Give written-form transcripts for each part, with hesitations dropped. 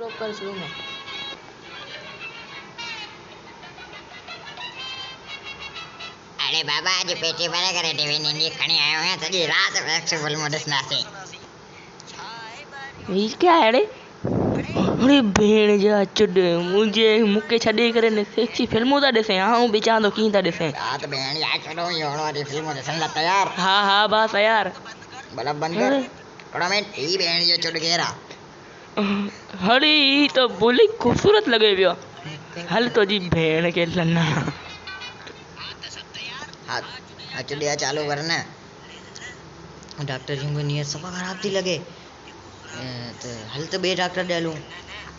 Stop कर शुरू में। अरे बाबा आज पेटी भरे करे टीवी नींदी खणी आयो है सॼी रात फ्लेक्सिबल में ॾिसंदासीं। ये क्या है रे? अरे भेण जा चुड मुझे मुके छॾे करे ने सेक्सी फिल्मूं था ॾिसे आऊं बि चवां थो कीअं था ॾिसे। रात भेण जा चुडो योड़ो वारी फिल्म ॾिसण लाइ तयार। हाँ हाँ बस यार। बल्ब बंद कर थोड़ा में टी भेण जो चुड घेरा। अरे ई तो बोली खूबसूरत लगे पियो। हल तो जी भेण के लन्ना। हाथ चुडिया चालू करना। डॉक्टर जी को नीयत सफा खराब थी लगे तो हल तो बे डॉक्टर दे लूं।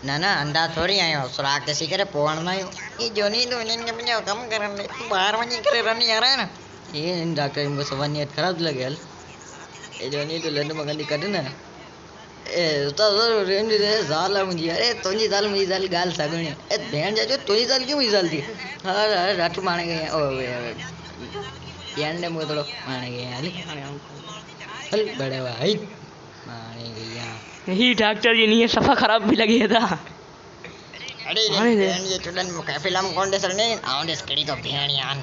ना ना अंधा थोड़ी आयो सुराग ॾिसी करे पोवण ना आयो ये जोनी तो इन्हनि खे पंहिंजो कमु करण ॾे ॿाहिरि वञी करे रनी आ रहा है ना ये डॉक्टर जी को सफा नीयत खराब थी लगे। हल ये जोनी तो लंड मगंदी कढ ना ए तो रेंज दे ज़ाल मुंहिंजी अरे तुंहिंजी ज़ाल मुंहिंजी ज़ाल ॻाल्हि साॻिणी ए भेण जा जो तुंहिंजी ज़ाल क्यों मुंहिंजी ज़ाल थी हर डॉक्टर माणे गए ओ ध्यान दे मुझे थोड़ो माने गए हल हल बड़े भाई माने गया ही डॉक्टर जी नीयत सफा खराब भी लगे था। अरे भेण जे चुडन मुखे फिल्म कोन ॾिसणी आउं ॾिस कहिड़ी तो भेण यान।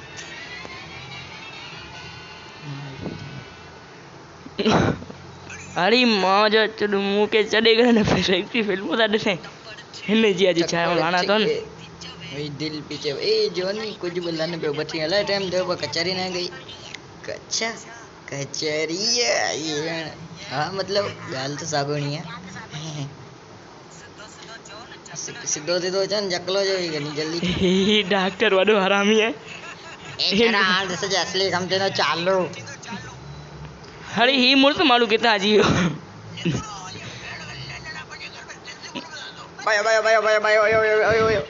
अरे मां जो चुड मुके छॾे करे ने सेक्सी फिल्मूं था ॾिसे हिन जी अॼु छा लाना तो न वही दिल पीछे ए जोनी कुछ बोलन पे बठी हला टाइम दे कचहरी ना गई कच्चा कचहरी ये हाँ मतलब गाल तो सागोनी है सीधो सीधो चन जकलो जो ही नहीं जल्दी ही डॉक्टर वडो हरामी है। ए जरा हाल जैसे असली कम ते चालू। अरे ही मुर्स मालू कितना जियो बायो बायो बायो बायो बायो बायो बायो